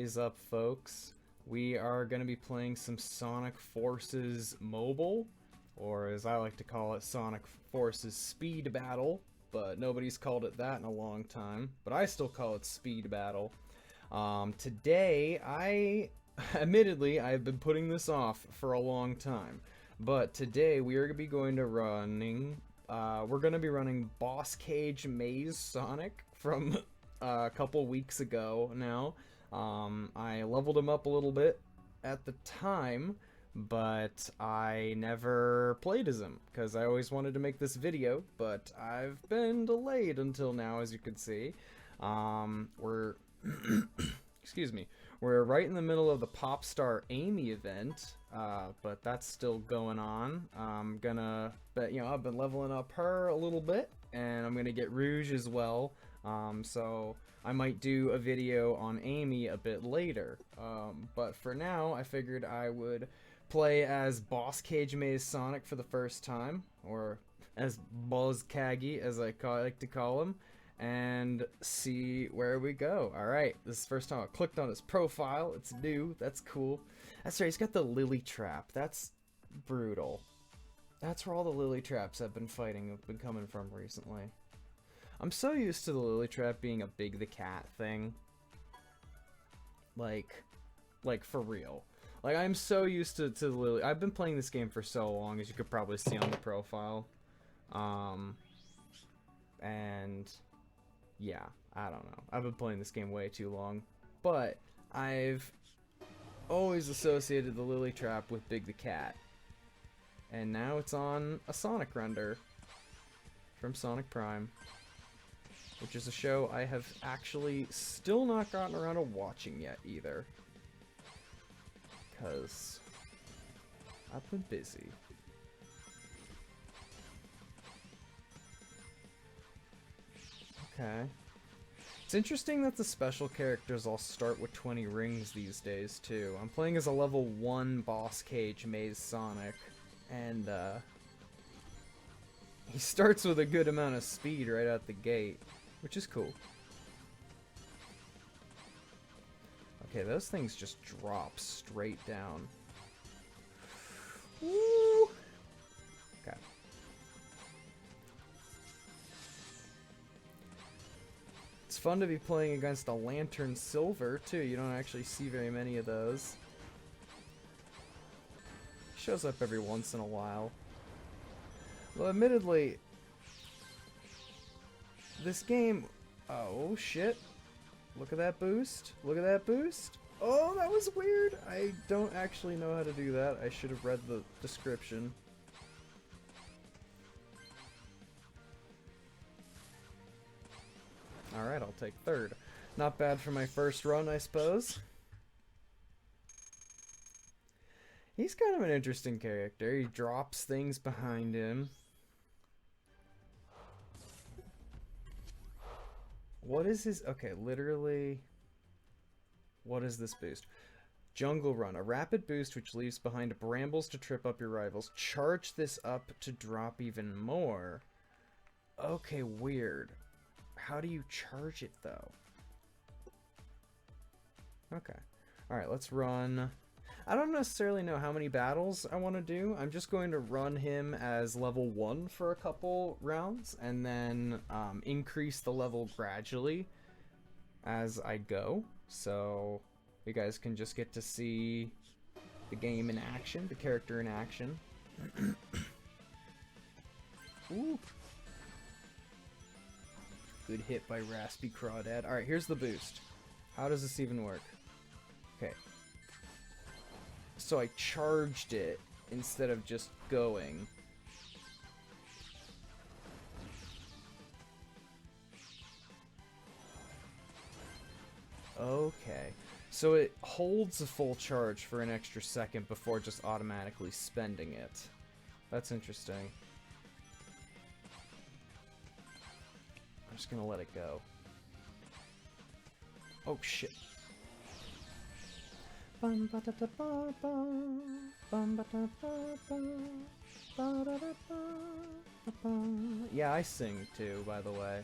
is up, folks? We are going to be playing some Sonic Forces Mobile, or as I like to call it, Sonic Forces Speed Battle, but nobody's called it that in a long time, but I still call it Speed Battle. Today, admittedly, I've been putting this off for a long time, but today we are going to be running Boscage Maze Sonic from a couple weeks ago now. I leveled him up a little bit at the time, but I never played as him because I always wanted to make this video, but I've been delayed until now, as you can see. We're excuse me, we're right in the middle of the Popstar Amy event, but that's still going on. I've been leveling up her a little bit, and I'm gonna get Rouge as well. So I might do a video on Amy a bit later. But for now, I figured I would play as Boscage Maze Sonic for the first time, or as Boscaggy, as I like to call him, and see where we go. Alright, this is the first time I clicked on his profile. It's new. That's cool. That's right, he's got the lily trap. That's brutal. That's where all the lily traps have been coming from recently. I'm so used to the lily trap being a Big the Cat thing. Like for real. Like, I'm so used to the lily. I've been playing this game for so long, as you could probably see on the profile. And yeah, I don't know. I've been playing this game way too long. But I've always associated the lily trap with Big the Cat. And now it's on a Sonic render from Sonic Prime, which is a show I have actually still not gotten around to watching yet either, because I've been busy. Okay. It's interesting that the special characters all start with 20 rings these days, too. I'm playing as a level 1 Boscage Maze Sonic, and he starts with a good amount of speed right out the gate, which is cool. Okay, those things just drop straight down. Woo! Okay. It's fun to be playing against a Lantern Silver, too. You don't actually see very many of those. Shows up every once in a while. Well, admittedly, this game... Oh, shit. Look at that boost. Look at that boost. Oh, that was weird. I don't actually know how to do that. I should have read the description. Alright, I'll take third. Not bad for my first run, I suppose. He's kind of an interesting character. He drops things behind him. What is his... Okay, literally... What is this boost? Jungle Run. A rapid boost which leaves behind brambles to trip up your rivals. Charge this up to drop even more. Okay, weird. How do you charge it, though? Okay. Alright, let's run... I don't necessarily know how many battles I want to do. I'm just going to run him as level 1 for a couple rounds, and then increase the level gradually as I go. So you guys can just get to see the game in action, the character in action. Ooh. Good hit by Raspy Crawdad. Alright, here's the boost. How does this even work? Okay. So I charged it instead of just going. Okay. So it holds a full charge for an extra second before just automatically spending it. That's interesting. I'm just gonna let it go. Oh shit. Yeah, I sing too, by the way.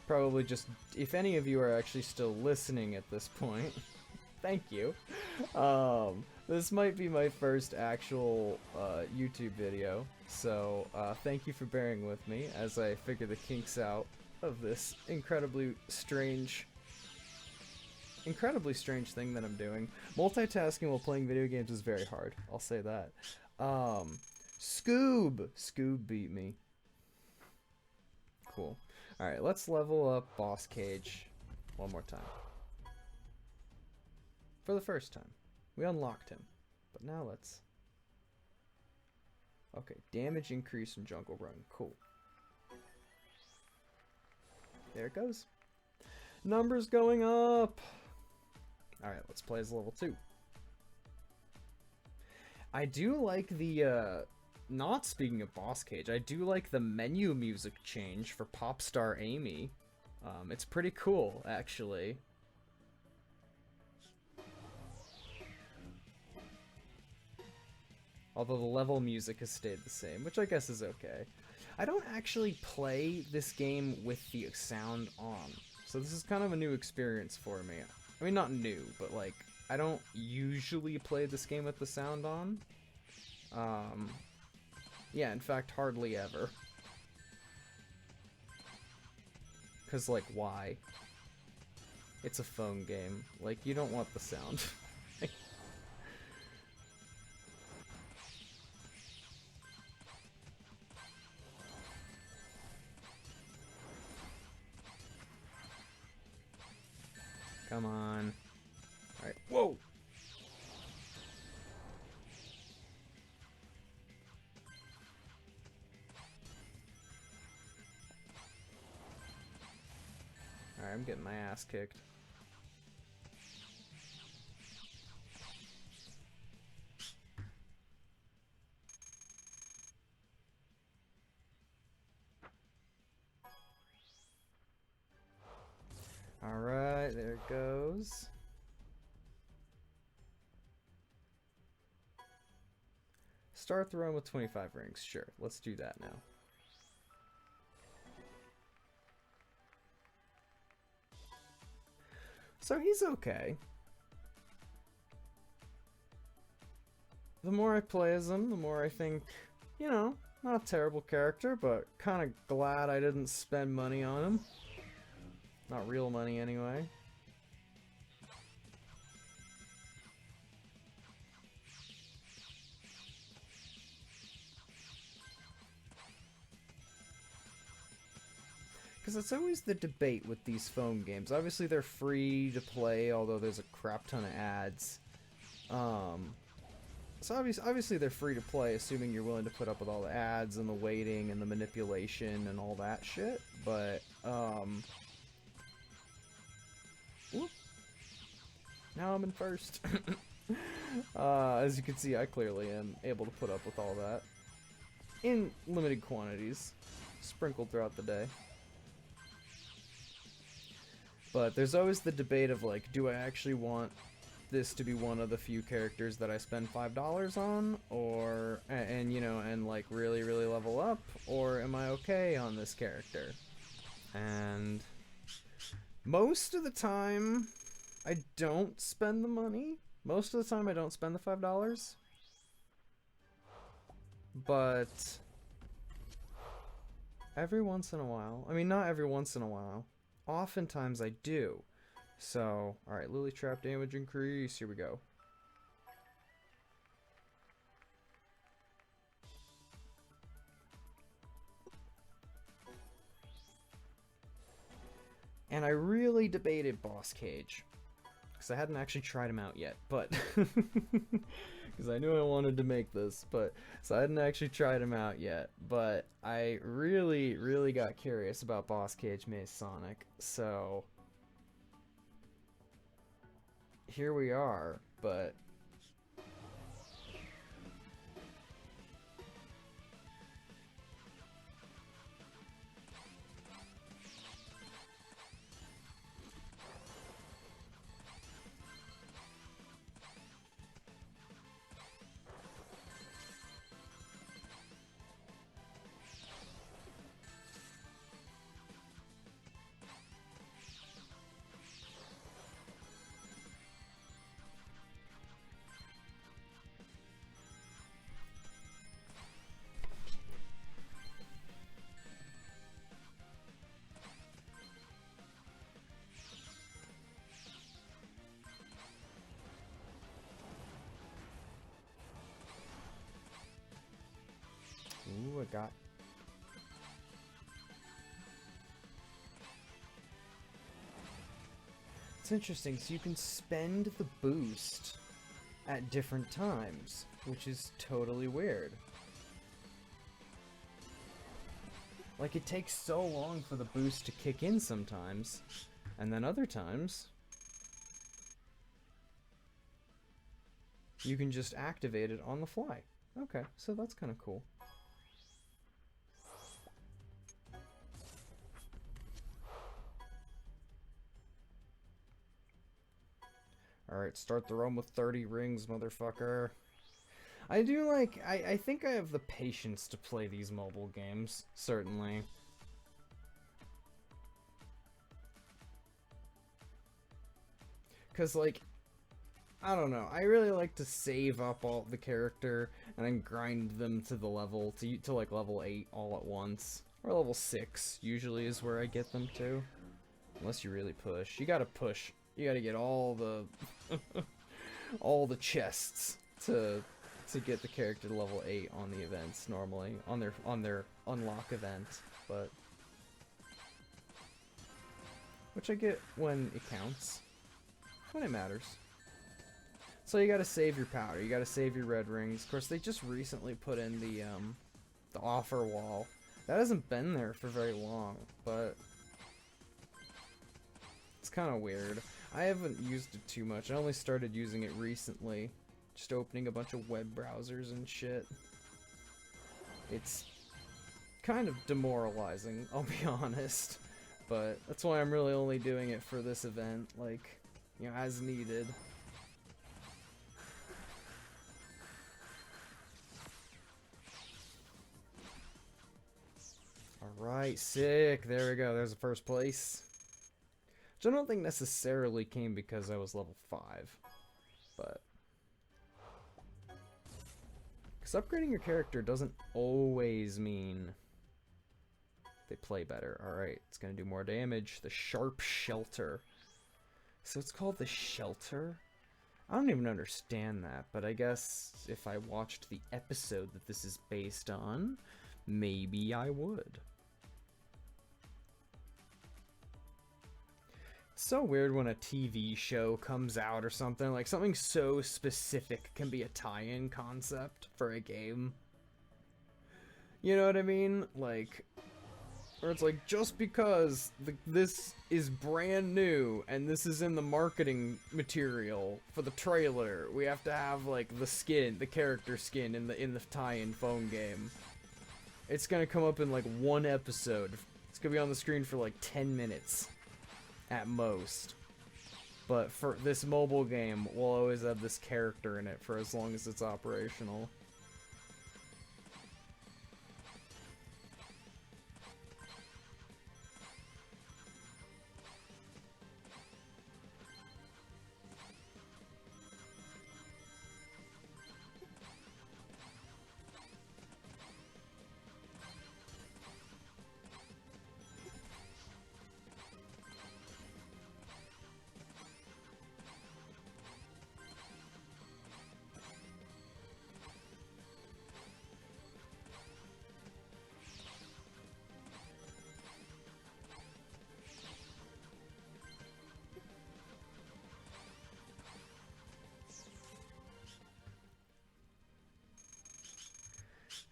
Probably just, if any of you are actually still listening at this point, thank you. This might be my first actual YouTube video, so thank you for bearing with me as I figure the kinks out of this incredibly strange thing that I'm doing. Multitasking while playing video games is very hard, I'll say that. Scoob beat me. Cool. Alright, let's level up Boscage one more time. For the first time. We unlocked him. But now let's... Okay, damage increase in Jungle Run. Cool. There it goes. Numbers going up! Alright, let's play as level 2. I do like the, not speaking of Boscage, I do like the menu music change for Popstar Amy. It's pretty cool, actually. Although the level music has stayed the same, which I guess is okay. I don't actually play this game with the sound on, so this is kind of a new experience for me. I mean, not new, but like, I don't usually play this game with the sound on. Yeah, in fact, hardly ever. Cause like, why? It's a phone game. Like, you don't want the sound. Come on. Alright, whoa! Alright, I'm getting my ass kicked. Alright, there it goes. Start the run with 25 rings. Sure, let's do that now. So he's okay. The more I play as him, the more I think, you know, not a terrible character, but kind of glad I didn't spend money on him. Not real money, anyway. Because it's always the debate with these phone games. Obviously, they're free to play, although there's a crap ton of ads. So obviously they're free to play, assuming you're willing to put up with all the ads and the waiting and the manipulation and all that shit. But, whoop. Now I'm in first. As you can see, I clearly am able to put up with all that. In limited quantities. Sprinkled throughout the day. But there's always the debate of, like, do I actually want this to be one of the few characters that I spend $5 on? Or, and you know, and, like, really, really level up? Or am I okay on this character? And most of the time, I don't spend the money. Most of the time, I don't spend the $5. But every once in a while, I mean, not every once in a while, oftentimes I do. So, alright, Lily Trap damage increase, here we go. And I really debated Boscage, because I hadn't actually tried him out yet, but because I knew I wanted to make this, but so I hadn't actually tried him out yet, but I really, really got curious about Boscage Maze Sonic, so here we are, but it got. It's interesting, so you can spend the boost at different times, which is totally weird. Like, it takes so long for the boost to kick in sometimes, and then other times you can just activate it on the fly. Okay, so that's kind of cool. Alright, start the run with 30 rings, motherfucker. I do like... I think I have the patience to play these mobile games, certainly. Because, like, I don't know, I really like to save up all the character and then grind them to the level, to like level 8 all at once. Or level 6, usually is where I get them to. Unless you really push. You gotta push. You gotta get all the... all the chests to get the character to level 8 on the events normally. On their unlock event, but... Which I get when it counts. When it matters. So you gotta save your powder, you gotta save your red rings. Of course, they just recently put in the offer wall. That hasn't been there for very long, but... It's kind of weird. I haven't used it too much. I only started using it recently. Just opening a bunch of web browsers and shit. It's kind of demoralizing, I'll be honest. But that's why I'm really only doing it for this event, like, you know, as needed. Alright, sick. There we go. There's the first place. Which I don't think necessarily came because I was level 5. But... because upgrading your character doesn't always mean they play better. Alright, it's gonna do more damage. The Sharp Shelter. So it's called the Shelter? I don't even understand that, but I guess if I watched the episode that this is based on, maybe I would. It's so weird when a TV show comes out or something, like something so specific can be a tie-in concept for a game. You know what I mean? Like, or it's like, just because this is brand new and this is in the marketing material for the trailer, we have to have like the skin, the character skin in the tie-in phone game. It's gonna come up in like one episode. It's gonna be on the screen for like 10 minutes. At most. But for this mobile game, we'll always have this character in it for as long as it's operational.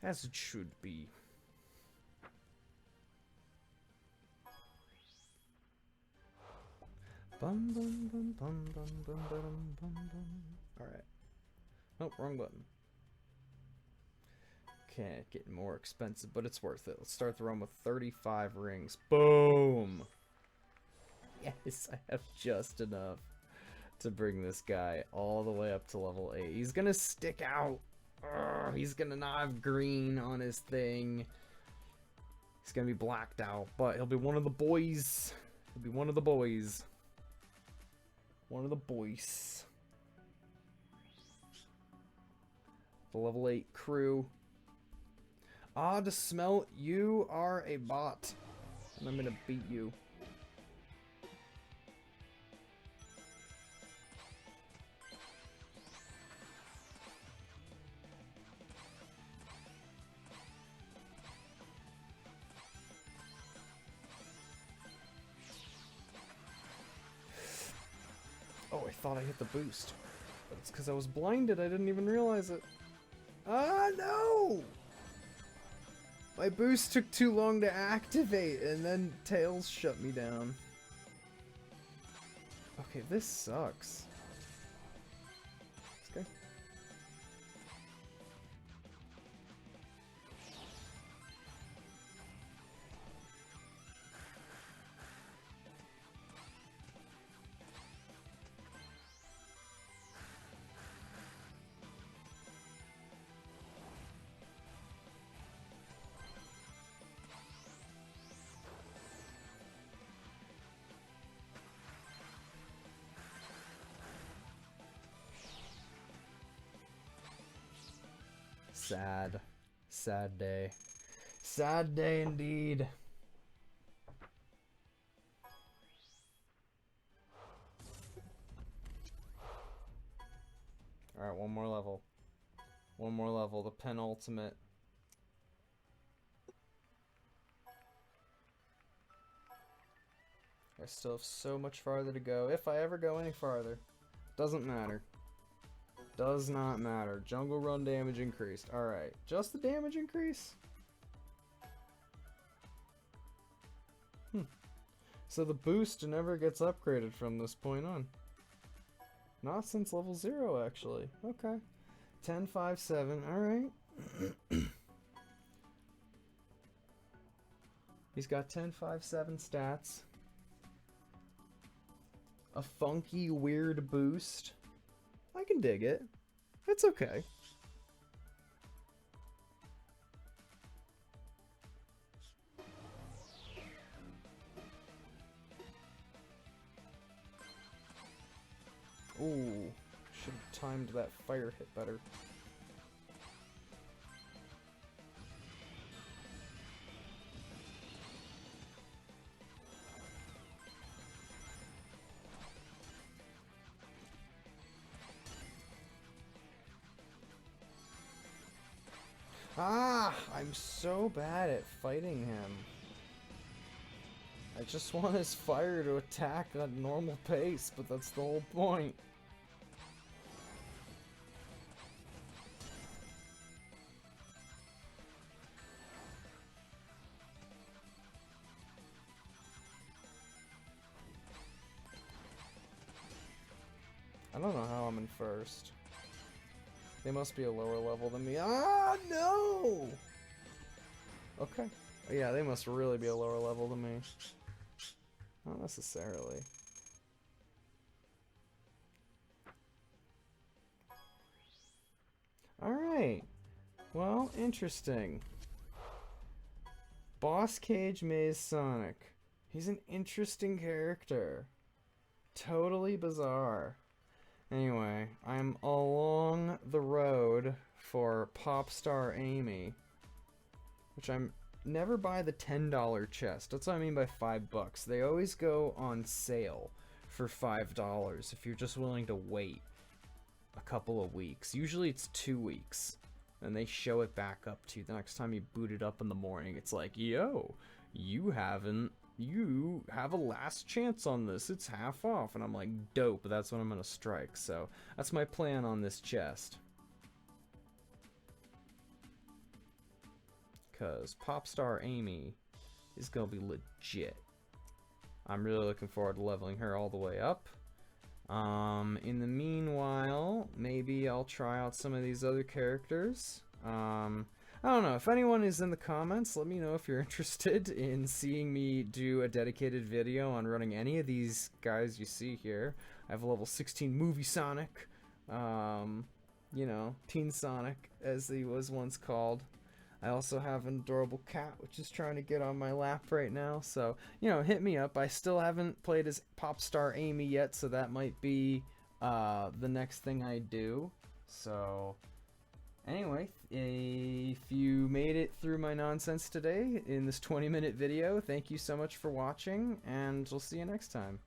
As it should be. Bum bum bum bum bum bum bum bum bum. Alright. Oh, wrong button. Okay, getting more expensive, but it's worth it. Let's start the run with 35 rings. Boom! Yes, I have just enough to bring this guy all the way up to level 8. He's gonna stick out. Ugh, he's gonna not have green on his thing. He's gonna be blacked out, but he'll be one of the boys. He'll be one of the boys. One of the boys. The level 8 crew. Ah, to smell, you are a bot. And I'm gonna beat you. thought I hit the boost. But it's because I was blinded, I didn't even realize it. Ah, no! My boost took too long to activate, and then Tails shut me down. Okay, this sucks. This guy. Sad. Sad day. Sad day indeed. Alright, one more level. One more level, the penultimate. I still have so much farther to go, if I ever go any farther. Doesn't matter. Does not matter. Jungle Run damage increased. Alright. Just the damage increase? So the boost never gets upgraded from this point on. Not since level 0, actually. Okay. 10, 5, 7. Alright. He's got 10, 5, 7 stats. A funky, weird boost. I can dig it. It's okay. Ooh, should have timed that fire hit better. Ah! I'm so bad at fighting him. I just want his fire to attack at normal pace, but that's the whole point. I don't know how I'm in first. They must be a lower level than me. Ah, no! Okay. Yeah, they must really be a lower level than me. Not necessarily. Alright. Well, interesting. Boscage Maze Sonic. He's an interesting character. Totally bizarre. Anyway, I'm along the road for Popstar Amy, which I'm never buy the $10 chest. That's what I mean by $5. They always go on sale for $5 if you're just willing to wait a couple of weeks. Usually it's 2 weeks, and they show it back up to you the next time you boot it up in the morning. It's like, yo, you have a last chance on this. It's half off. And I'm like, dope, that's what I'm gonna strike. So that's my plan on this chest. Because Popstar Amy is gonna be legit. I'm really looking forward to leveling her all the way up. In the meanwhile, maybe I'll try out some of these other characters. I don't know, if anyone is in the comments, let me know if you're interested in seeing me do a dedicated video on running any of these guys you see here. I have a level 16 movie Sonic, you know, Teen Sonic, as he was once called. I also have an adorable cat, which is trying to get on my lap right now, so, you know, hit me up. I still haven't played as Popstar Amy yet, so that might be the next thing I do, so... Anyway, if you made it through my nonsense today in this 20-minute video, thank you so much for watching, and we'll see you next time.